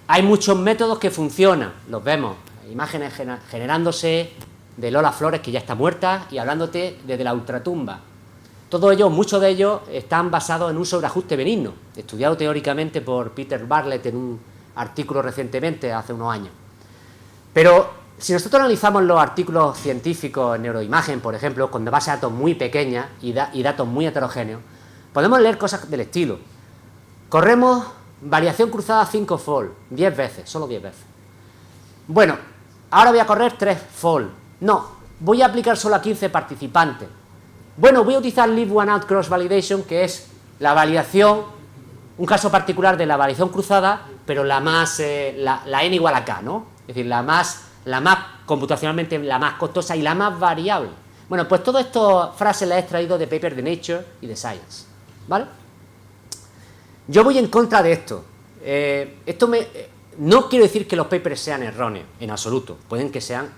Hay muchos métodos que funcionan, los vemos, imágenes generándose de Lola Flores, que ya está muerta, y hablándote desde la ultratumba. Todos ellos, muchos de ellos, están basados en un sobreajuste benigno, estudiado teóricamente por Peter Bartlett en un artículo recientemente, hace unos años. Pero si nosotros analizamos los artículos científicos en neuroimagen, por ejemplo, con base de datos muy pequeñas y datos muy heterogéneos, podemos leer cosas del estilo: corremos variación cruzada 5-fold, 10 veces, solo 10 veces. Bueno, ahora voy a correr 3-fold. No, voy a aplicar solo a 15 participantes. Bueno, voy a utilizar Leave One Out Cross Validation, que es la validación, un caso particular de la validación cruzada, pero la más, la n igual a k, ¿no? Es decir, la más computacionalmente la más costosa y la más variable. Bueno, pues todas estas frases las he extraído de papers de Nature y de Science, ¿vale? Yo voy en contra de esto. No quiero decir que los papers sean erróneos, en absoluto. Pueden que sean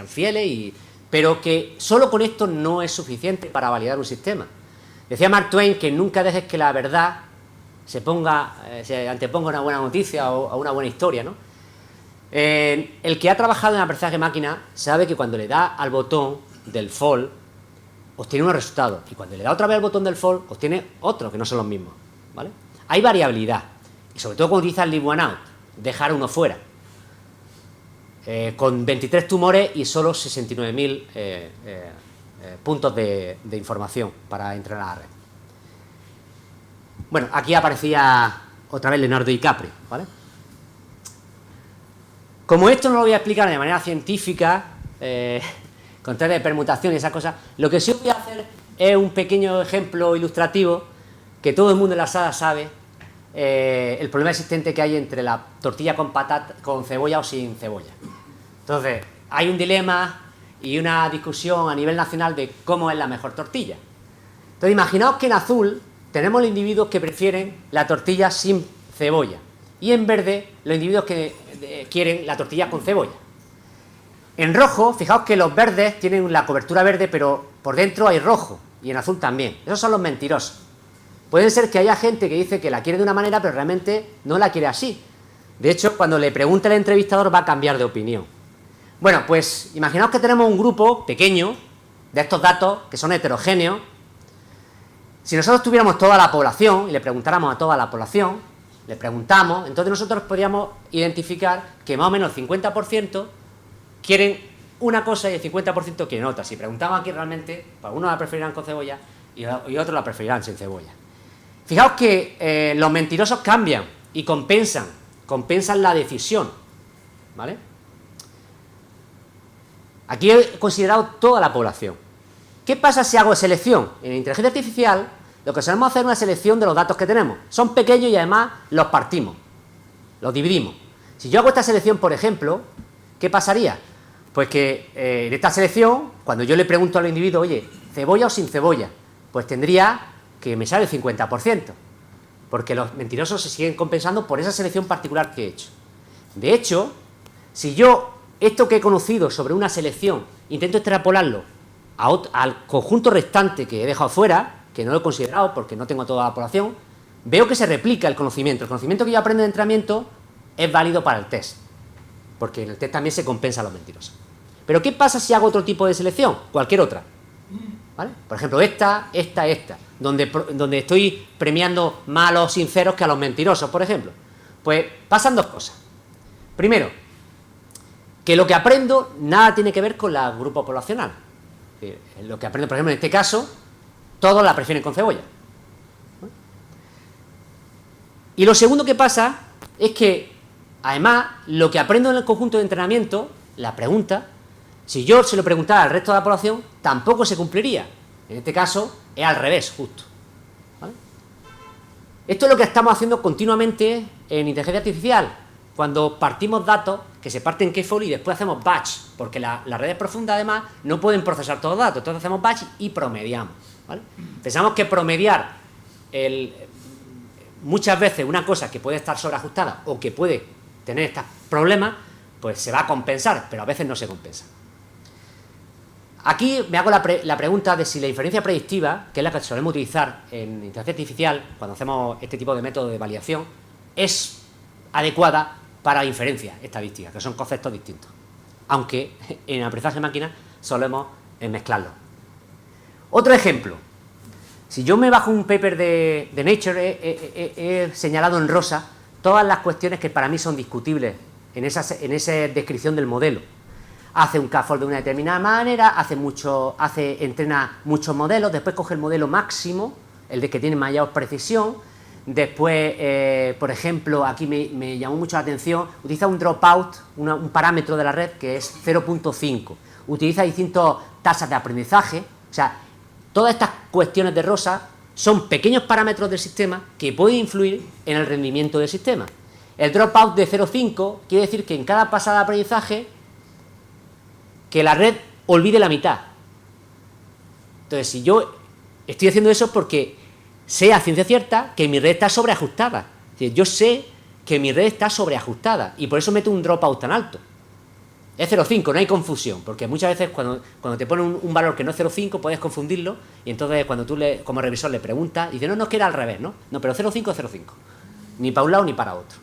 fieles, pero que solo con esto no es suficiente para validar un sistema. Decía Mark Twain que nunca dejes que la verdad se anteponga a una buena noticia o a una buena historia, ¿no? El que ha trabajado en aprendizaje de máquina sabe que cuando le da al botón del fold obtiene unos resultados, y cuando le da otra vez al botón del fold obtiene otros que no son los mismos, ¿vale? Hay variabilidad, y sobre todo cuando utiliza el leave one out, dejar uno fuera, con 23 tumores y solo 69.000 puntos de información para entrenar a la red. Bueno, aquí aparecía otra vez Leonardo DiCaprio, ¿vale? Como esto no lo voy a explicar de manera científica, con teoría de permutación y esas cosas, lo que sí voy a hacer es un pequeño ejemplo ilustrativo que todo el mundo en la sala sabe, el problema existente que hay entre la tortilla con patata, con cebolla o sin cebolla. Entonces, hay un dilema y una discusión a nivel nacional de cómo es la mejor tortilla. Entonces, imaginaos que en azul tenemos los individuos que prefieren la tortilla sin cebolla, y en verde los individuos que quieren la tortilla con cebolla. En rojo, fijaos que los verdes tienen la cobertura verde, pero por dentro hay rojo, y en azul también. Esos son los mentirosos. Puede ser que haya gente que dice que la quiere de una manera, pero realmente no la quiere así. De hecho, cuando le pregunte al entrevistador va a cambiar de opinión. Bueno, pues imaginaos que tenemos un grupo pequeño de estos datos que son heterogéneos. Si nosotros tuviéramos toda la población y le preguntáramos a toda la población, le preguntamos, entonces nosotros podríamos identificar que más o menos el 50% quieren una cosa y el 50% quieren otra. Si preguntamos aquí realmente, pues algunos la preferirán con cebolla y otros la preferirán sin cebolla. Fijaos que los mentirosos cambian y compensan la decisión, ¿vale? Aquí he considerado toda la población. ¿Qué pasa si hago selección? En inteligencia artificial Lo que solemos hacer es una selección de los datos que tenemos. Son pequeños y además los partimos, los dividimos. Si yo hago esta selección, por ejemplo, ¿qué pasaría? Pues que en esta selección, cuando yo le pregunto al individuo, oye, ¿cebolla o sin cebolla? Pues tendría que me sale el 50%, porque los mentirosos se siguen compensando por esa selección particular que he hecho. De hecho, si yo esto que he conocido sobre una selección intento extrapolarlo al conjunto restante que he dejado fuera, que no lo he considerado porque no tengo toda la población, veo que se replica el conocimiento. El conocimiento que yo aprendo de entrenamiento es válido para el test, porque en el test también se compensa a los mentirosos. Pero ¿qué pasa si hago otro tipo de selección? Cualquier otra, ¿vale? Por ejemplo, esta, donde estoy premiando más a los sinceros que a los mentirosos, por ejemplo. Pues pasan dos cosas. Primero, que lo que aprendo nada tiene que ver con el grupo poblacional. Lo que aprendo, por ejemplo, en este caso, todos la prefieren con cebolla. Y lo segundo que pasa es que, además, lo que aprendo en el conjunto de entrenamiento, la pregunta, si yo se lo preguntara al resto de la población, tampoco se cumpliría. En este caso, es al revés, justo. ¿Vale? Esto es lo que estamos haciendo continuamente en inteligencia artificial, cuando partimos datos que se parten en K-fold y después hacemos batch, porque las redes profundas, además, no pueden procesar todos los datos, entonces hacemos batch y promediamos, ¿vale? Pensamos que promediar muchas veces una cosa que puede estar sobreajustada o que puede tener estos problemas, pues se va a compensar, pero a veces no se compensa. Aquí me hago la pregunta de si la inferencia predictiva, que es la que solemos utilizar en inteligencia artificial, cuando hacemos este tipo de método de validación, es adecuada para inferencia estadística, que son conceptos distintos. Aunque en aprendizaje de máquina solemos mezclarlo. Otro ejemplo. Si yo me bajo un paper de Nature, he señalado en rosa todas las cuestiones que para mí son discutibles en esa descripción del modelo. Hace un K-fold de una determinada manera, entrena muchos modelos, después coge el modelo máximo, el de que tiene mayor precisión. Después, por ejemplo, aquí me llamó mucho la atención, utiliza un dropout, un parámetro de la red que es 0.5. Utiliza distintas tasas de aprendizaje. O sea, todas estas cuestiones de rosa son pequeños parámetros del sistema que pueden influir en el rendimiento del sistema. El dropout de 0.5 quiere decir que en cada pasada de aprendizaje que la red olvide la mitad. Entonces, si yo estoy haciendo eso es porque sé a ciencia cierta que mi red está sobreajustada. Es decir, yo sé que mi red está sobreajustada y por eso meto un dropout tan alto. Es 0.5, no hay confusión, porque muchas veces cuando te ponen un valor que no es 0.5 puedes confundirlo y entonces cuando tú como revisor le preguntas, dice, no, es que era al revés, ¿no? No, pero 0.5 es 0.5, ni para un lado ni para otro.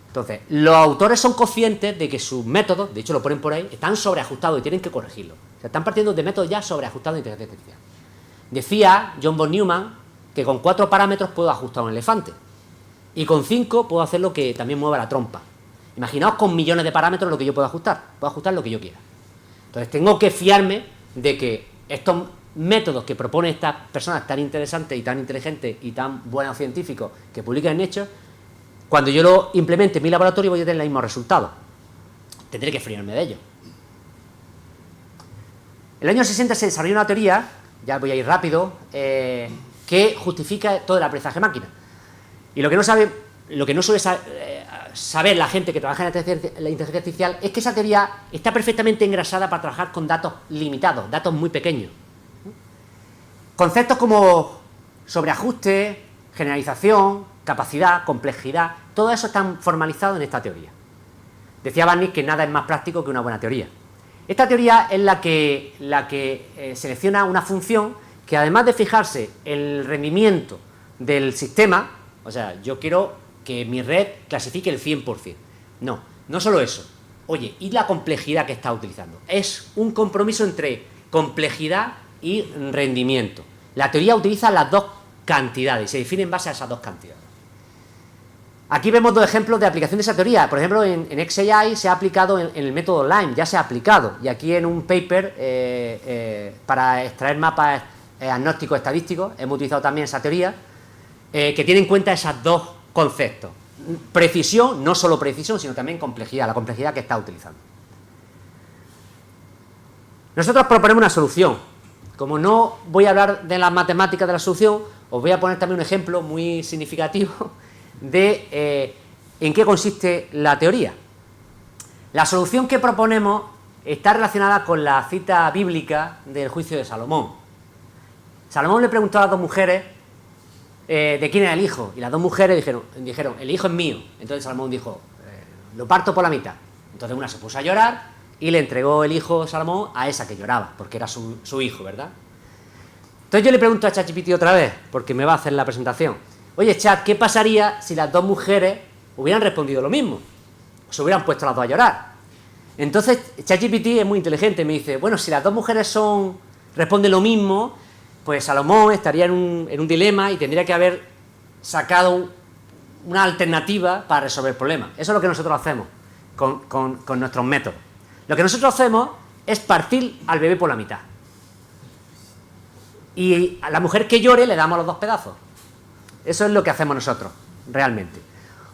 Entonces, los autores son conscientes de que sus métodos, de hecho lo ponen por ahí, están sobreajustados y tienen que corregirlo. O sea, están partiendo de métodos ya sobreajustados de inteligencia artificial. Decía John von Neumann que con 4 parámetros puedo ajustar un elefante y con 5 puedo hacer lo que también mueva la trompa. Imaginaos con millones de parámetros lo que yo puedo ajustar lo que yo quiera. Entonces tengo que fiarme de que estos métodos que proponen estas personas tan interesantes y tan inteligentes y tan buenos científicos que publican en Nature, cuando yo lo implemente en mi laboratorio voy a tener el mismo resultado. Tendré que fiarme de ello. En el año 60 se desarrolló una teoría, ya voy a ir rápido, que justifica todo el aprendizaje máquina. Y lo que no suele saber la gente que trabaja en la inteligencia artificial es que esa teoría está perfectamente engrasada para trabajar con datos limitados, datos muy pequeños. Conceptos como sobreajuste, generalización, capacidad, complejidad, todo eso está formalizado en esta teoría. Decía Barnett que nada es más práctico que una buena teoría. Esta teoría es la que selecciona una función que, además de fijarse el rendimiento del sistema, o sea, yo quiero que mi red clasifique el 100%. No solo eso. Oye, ¿y la complejidad que está utilizando? Es un compromiso entre complejidad y rendimiento. La teoría utiliza las dos cantidades y se define en base a esas dos cantidades. Aquí vemos dos ejemplos de aplicación de esa teoría. Por ejemplo, en XAI se ha aplicado en el método Lime, ya se ha aplicado. Y aquí en un paper para extraer mapas agnósticos estadísticos hemos utilizado también esa teoría que tiene en cuenta esos dos conceptos. Precisión, no solo precisión, sino también complejidad, la complejidad que está utilizando. Nosotros proponemos una solución. Como no voy a hablar de las matemáticas de la solución, os voy a poner también un ejemplo muy significativo de en qué consiste la teoría. La solución que proponemos está relacionada con la cita bíblica del juicio de Salomón. Salomón le preguntó a las dos mujeres de quién era el hijo, y las dos mujeres dijeron el hijo es mío. Entonces Salomón dijo, lo parto por la mitad. Entonces una se puso a llorar y le entregó el hijo Salomón a esa que lloraba, porque era su hijo, ¿verdad? Entonces yo le pregunto a ChatGPT otra vez, porque me va a hacer la presentación. Oye, Chat, ¿qué pasaría si las dos mujeres hubieran respondido lo mismo? Se hubieran puesto las dos a llorar. Entonces ChatGPT es muy inteligente, me dice, bueno, si las dos mujeres responden lo mismo, pues Salomón estaría en un dilema y tendría que haber sacado una alternativa para resolver el problema. Eso es lo que nosotros hacemos con nuestros métodos. Lo que nosotros hacemos es partir al bebé por la mitad. Y a la mujer que llore le damos los dos pedazos. Eso es lo que hacemos nosotros, realmente.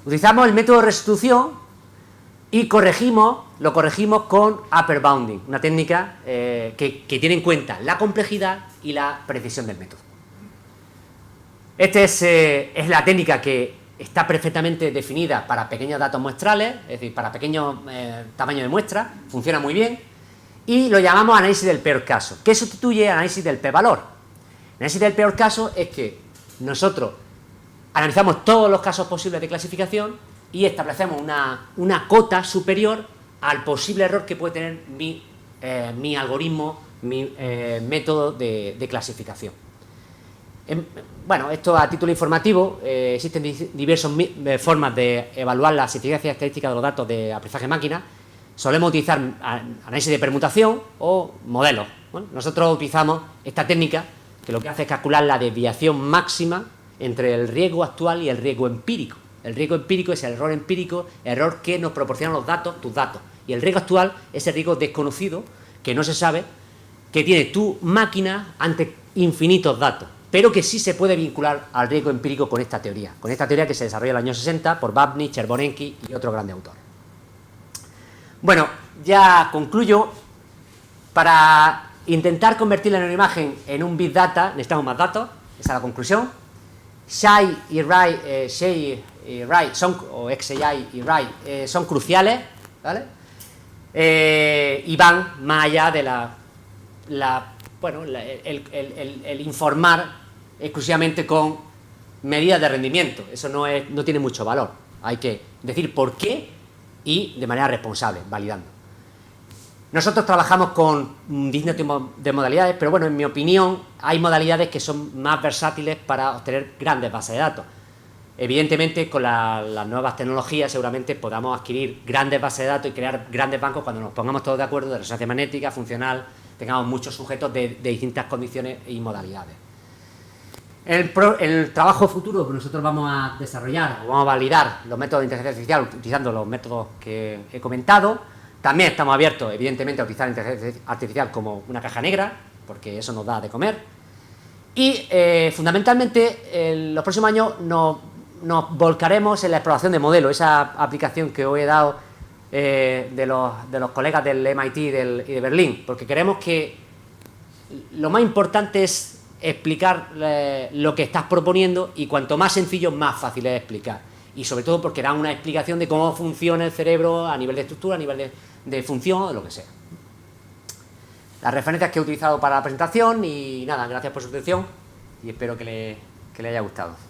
Utilizamos el método de restitución y lo corregimos con upper bounding, una técnica que tiene en cuenta la complejidad y la precisión del método. Esta es la técnica que está perfectamente definida para pequeños datos muestrales, es decir, para pequeños tamaños de muestra, funciona muy bien, y lo llamamos análisis del peor caso. ¿Qué sustituye al análisis del p-valor? El análisis del peor caso es que nosotros analizamos todos los casos posibles de clasificación y establecemos una cota superior al posible error que puede tener mi algoritmo, mi método de clasificación. Bueno, esto a título informativo, existen diversas formas de evaluar la eficiencia estadística de los datos de aprendizaje máquina. Solemos utilizar análisis de permutación o modelos. Bueno, nosotros utilizamos esta técnica que lo que hace es calcular la desviación máxima entre el riesgo actual y el riesgo empírico. El riesgo empírico es el error empírico, error que nos proporcionan los datos, tus datos. Y el riesgo actual es el riesgo desconocido, que no se sabe, que tiene tu máquina ante infinitos datos, pero que sí se puede vincular al riesgo empírico con esta teoría que se desarrolla en el año 60 por Babney, Chervonenkij y otros grandes autores. Bueno, ya concluyo. Para intentar convertir la neuroimagen en un Big Data necesitamos más datos, esa es la conclusión. Xai y Wright son cruciales, ¿vale? Y van más allá de el informar exclusivamente con medidas de rendimiento. Eso no tiene mucho valor. Hay que decir por qué y de manera responsable, validando. Nosotros trabajamos con distintos tipos de modalidades, pero bueno, en mi opinión, hay modalidades que son más versátiles para obtener grandes bases de datos. Evidentemente, con las nuevas tecnologías seguramente podamos adquirir grandes bases de datos y crear grandes bancos cuando nos pongamos todos de acuerdo de resonancia magnética, funcional, tengamos muchos sujetos de distintas condiciones y modalidades. El trabajo futuro que nosotros vamos a desarrollar, o vamos a validar los métodos de inteligencia artificial utilizando los métodos que he comentado. También estamos abiertos, evidentemente, a utilizar la inteligencia artificial como una caja negra, porque eso nos da de comer. Y, fundamentalmente, en los próximos años nos volcaremos en la exploración de modelos, esa aplicación que hoy he dado de los colegas del MIT y de Berlín, porque queremos que lo más importante es explicar lo que estás proponiendo, y cuanto más sencillo, más fácil es explicar. Y sobre todo porque da una explicación de cómo funciona el cerebro a nivel de estructura, a nivel de función, o lo que sea. Las referencias que he utilizado para la presentación, y nada, gracias por su atención y espero que le haya gustado.